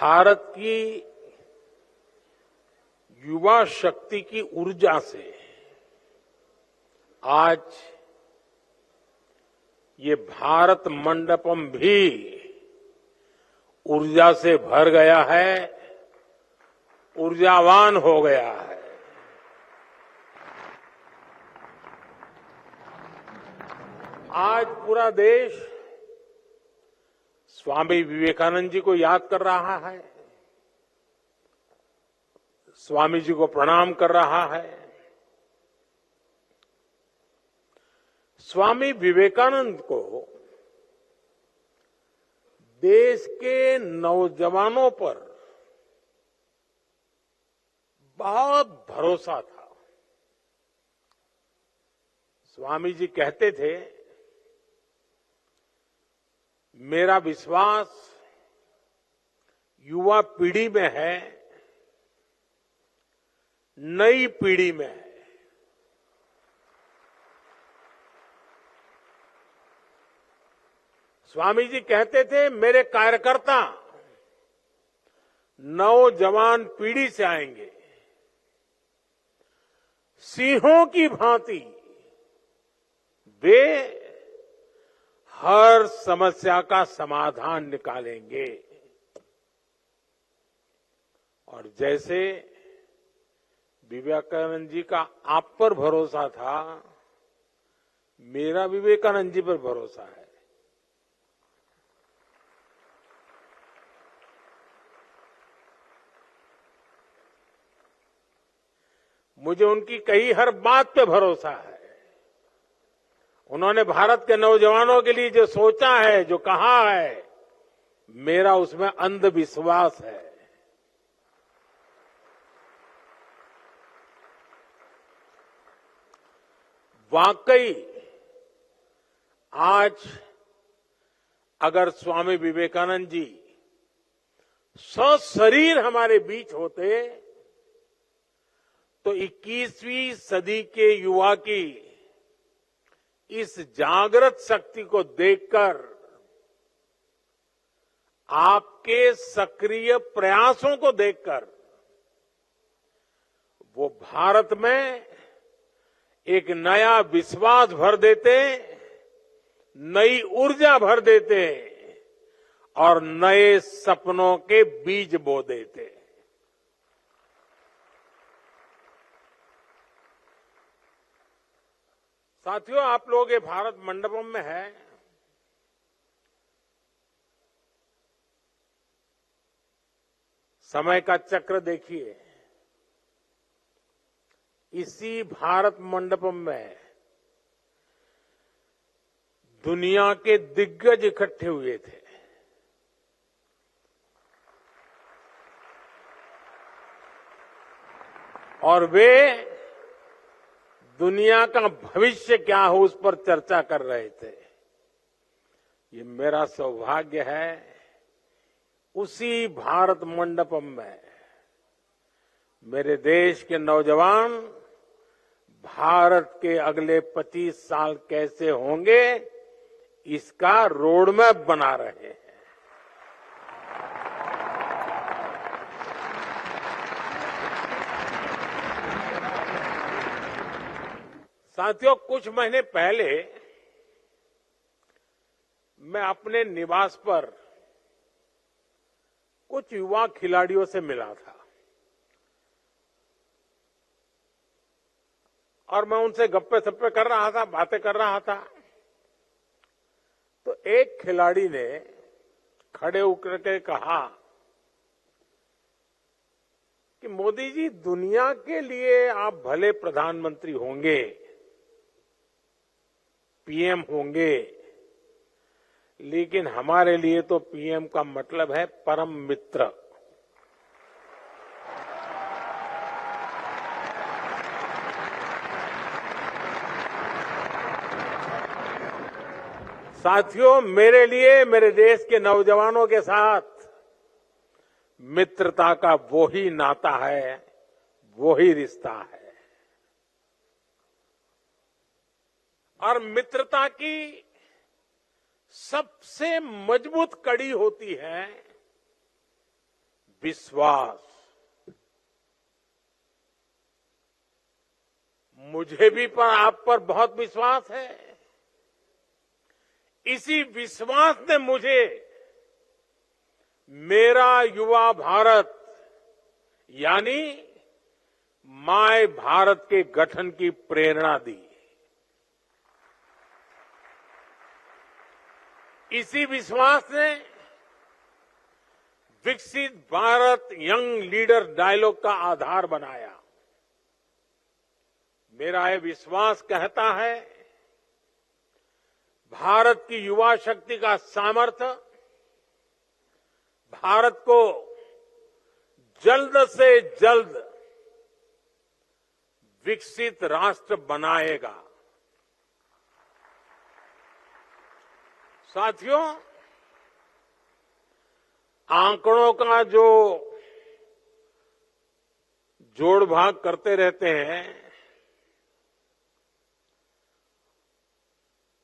भारत की युवा शक्ति की ऊर्जा से आज ये भारत मंडपम भी ऊर्जा से भर गया है, ऊर्जावान हो गया है। आज पूरा देश स्वामी विवेकानंद जी को याद कर रहा है, स्वामी जी को प्रणाम कर रहा है। स्वामी विवेकानंद को देश के नौजवानों पर बहुत भरोसा था। स्वामी जी कहते थे, मेरा विश्वास युवा पीढ़ी में है, नई पीढ़ी में है। स्वामी जी कहते थे, मेरे कार्यकर्ता नौजवान पीढ़ी से आएंगे, सिंहों की भांति वे हर समस्या का समाधान निकालेंगे। और जैसे विवेकानंद जी का आप पर भरोसा था, मेरा विवेकानंद जी पर भरोसा है। मुझे उनकी कही हर बात पे भरोसा है। उन्होंने भारत के नौजवानों के लिए जो सोचा है, जो कहा है, मेरा उसमें अंधविश्वास है। वाकई आज अगर स्वामी विवेकानंद जी सशरीर हमारे बीच होते तो 21वीं सदी के युवा की इस जागृत शक्ति को देखकर, आपके सक्रिय प्रयासों को देखकर वो भारत में एक नया विश्वास भर देते, नई ऊर्जा भर देते और नए सपनों के बीज बो देते। साथियों, आप लोग ये भारत मंडपम में है, समय का चक्र देखिए। इसी भारत मंडपम में दुनिया के दिग्गज इकट्ठे हुए थे। और वे दुनिया का भविष्य क्या हो उस पर चर्चा कर रहे थे। ये मेरा सौभाग्य है, उसी भारत मंडपम में मेरे देश के नौजवान भारत के अगले 25 साल कैसे होंगे, इसका रोडमैप बना रहे हैं। साथियों, कुछ महीने पहले मैं अपने निवास पर कुछ युवा खिलाड़ियों से मिला था और मैं उनसे गप्पे सप्पे कर रहा था, बातें कर रहा था। तो एक खिलाड़ी ने खड़े होकर के कहा कि मोदी जी, दुनिया के लिए आप भले प्रधानमंत्री होंगे, पीएम होंगे, लेकिन हमारे लिए तो पीएम का मतलब है परम मित्र। साथियों, मेरे लिए मेरे देश के नौजवानों के साथ मित्रता का वो ही नाता है, वो ही रिश्ता है। और मित्रता की सबसे मजबूत कड़ी होती है विश्वास। मुझे भी आप पर बहुत विश्वास है। इसी विश्वास ने मुझे मेरा युवा भारत यानी माय भारत के गठन की प्रेरणा दी। इसी विश्वास ने विकसित भारत यंग लीडर डायलॉग का आधार बनाया। मेरा यह विश्वास कहता है, भारत की युवा शक्ति का सामर्थ्य भारत को जल्द से जल्द विकसित राष्ट्र बनाएगा। साथियों, आंकड़ों का जो जोड़ भाग करते रहते हैं,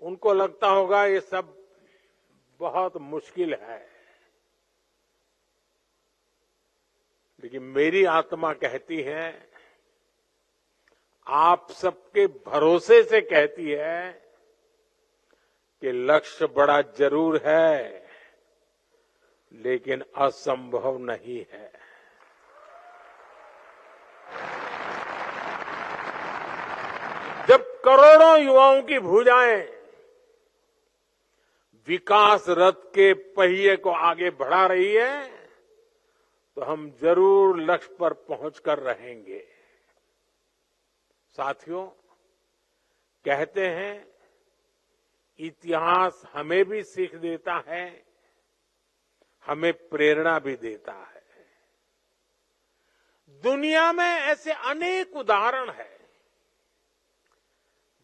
उनको लगता होगा ये सब बहुत मुश्किल है, लेकिन मेरी आत्मा कहती है, आप सबके भरोसे से कहती है कि लक्ष्य बड़ा जरूर है, लेकिन असंभव नहीं है। जब करोड़ों युवाओं की भुजाएं विकास रथ के पहिए को आगे बढ़ा रही है, तो हम जरूर लक्ष्य पर पहुंचकर रहेंगे। साथियों, कहते हैं इतिहास हमें भी सीख देता है, हमें प्रेरणा भी देता है। दुनिया में ऐसे अनेक उदाहरण हैं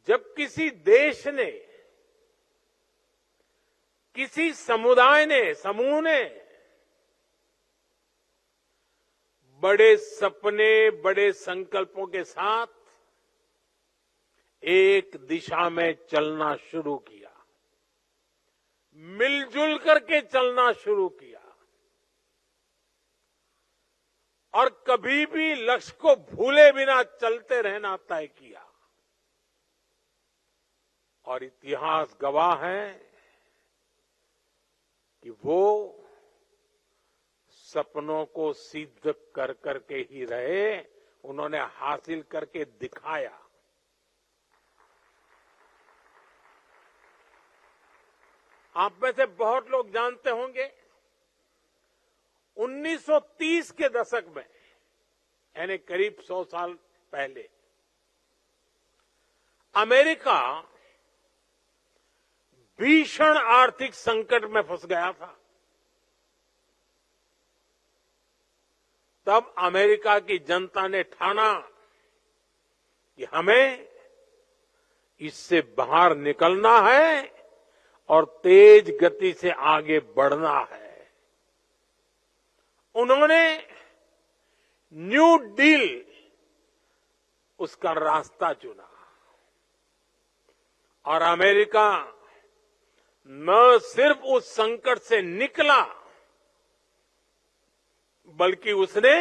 जब किसी देश ने, किसी समुदाय ने, समूह ने बड़े सपने, बड़े संकल्पों के साथ एक दिशा में चलना शुरू किया, मिलजुल करके चलना शुरू किया और कभी भी लक्ष्य को भूले बिना चलते रहना तय किया। और इतिहास गवाह है कि वो सपनों को सिद्ध कर करके ही रहे, उन्होंने हासिल करके दिखाया। आप में से बहुत लोग जानते होंगे 1930 के दशक में, यानी करीब 100 साल पहले, अमेरिका भीषण आर्थिक संकट में फंस गया था। तब अमेरिका की जनता ने ठाना कि हमें इससे बाहर निकलना है और तेज गति से आगे बढ़ना है। उन्होंने न्यू डील, उसका रास्ता चुना और अमेरिका न सिर्फ उस संकट से निकला, बल्कि उसने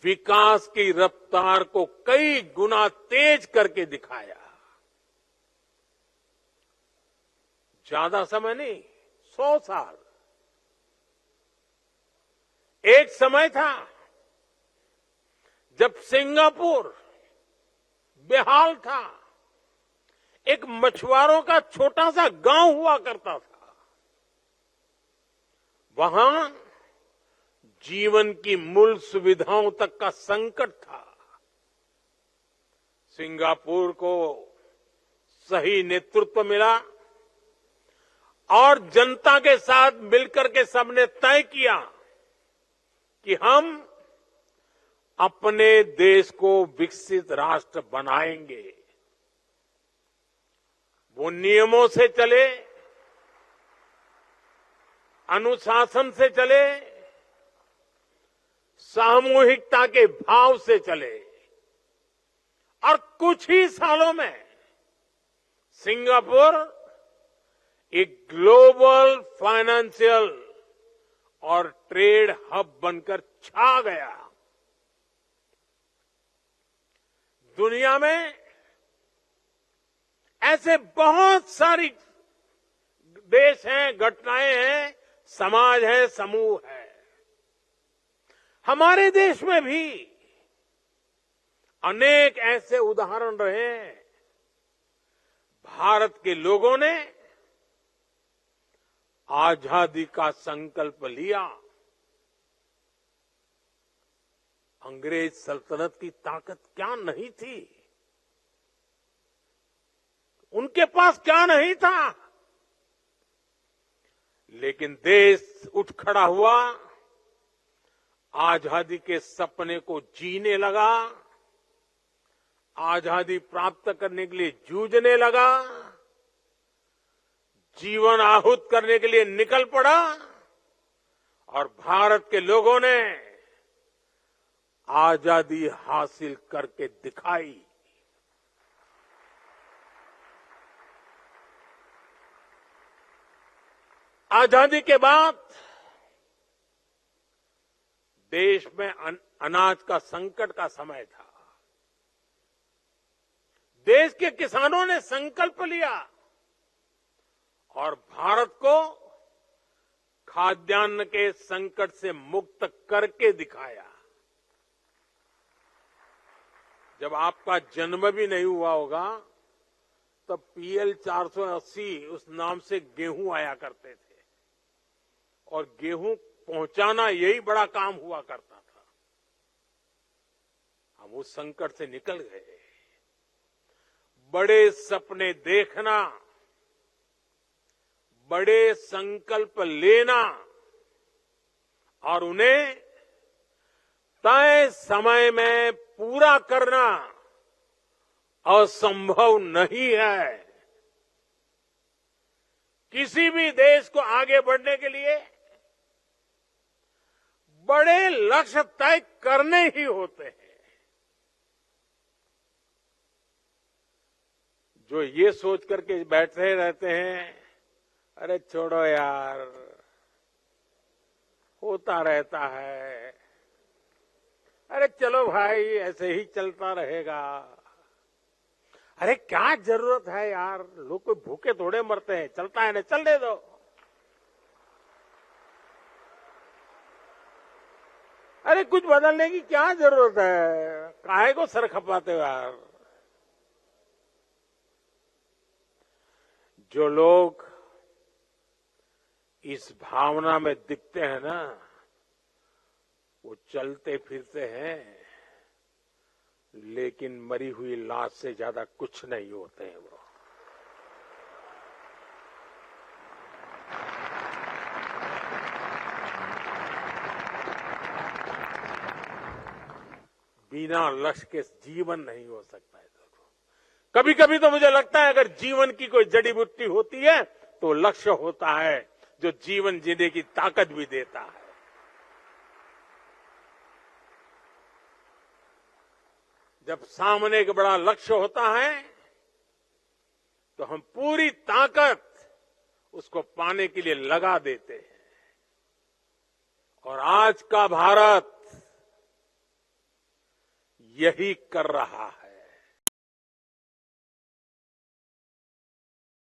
विकास की रफ्तार को कई गुना तेज करके दिखाया। ज्यादा समय नहीं, 100 साल। एक समय था जब सिंगापुर बेहाल था, एक मछुआरों का छोटा सा गांव हुआ करता था। वहां जीवन की मूल सुविधाओं तक का संकट था। सिंगापुर को सही नेतृत्व मिला और जनता के साथ मिलकर के सबने तय किया कि हम अपने देश को विकसित राष्ट्र बनाएंगे। वो नियमों से चले, अनुशासन से चले, सामूहिकता के भाव से चले और कुछ ही सालों में सिंगापुर एक ग्लोबल फाइनेंशियल और ट्रेड हब बनकर छा गया। दुनिया में ऐसे बहुत सारी देश हैं, घटनाएं हैं, समाज है, समूह है। हमारे देश में भी अनेक ऐसे उदाहरण रहे हैं। भारत के लोगों ने आजादी का संकल्प लिया। अंग्रेज सल्तनत की ताकत क्या नहीं थी, उनके पास क्या नहीं था, लेकिन देश उठ खड़ा हुआ, आजादी के सपने को जीने लगा, आजादी प्राप्त करने के लिए जूझने लगा, जीवन आहूत करने के लिए निकल पड़ा और भारत के लोगों ने आजादी हासिल करके दिखाई। आजादी के बाद देश में अनाज का संकट का समय था। देश के किसानों ने संकल्प लिया और भारत को खाद्यान्न के संकट से मुक्त करके दिखाया। जब आपका जन्म भी नहीं हुआ होगा तब पीएल 480 उस नाम से गेहूं आया करते थे और गेहूं पहुंचाना यही बड़ा काम हुआ करता था। हम उस संकट से निकल गए। बड़े सपने देखना, बड़े संकल्प लेना और उन्हें तय समय में पूरा करना असंभव नहीं है। किसी भी देश को आगे बढ़ने के लिए बड़े लक्ष्य तय करने ही होते हैं। जो ये सोच करके बैठे रहते हैं, अरे छोड़ो यार, होता रहता है, अरे चलो भाई ऐसे ही चलता रहेगा, अरे क्या जरूरत है यार, लोग कोई भूखे थोड़े मरते हैं, चलता है ना, चलने दो। अरे कुछ बदलने की क्या जरूरत है, काहे को सर खपाते हो यार। जो लोग इस भावना में दिखते हैं ना, वो चलते फिरते हैं लेकिन मरी हुई लाश से ज्यादा कुछ नहीं होते हैं। वो बिना लक्ष्य के जीवन नहीं हो सकता है। कभी कभी तो मुझे लगता है अगर जीवन की कोई जड़ी बूटी होती है तो लक्ष्य होता है, जो जीवन जीने की ताकत भी देता है। जब सामने एक बड़ा लक्ष्य होता है तो हम पूरी ताकत उसको पाने के लिए लगा देते हैं। और आज का भारत यही कर रहा है।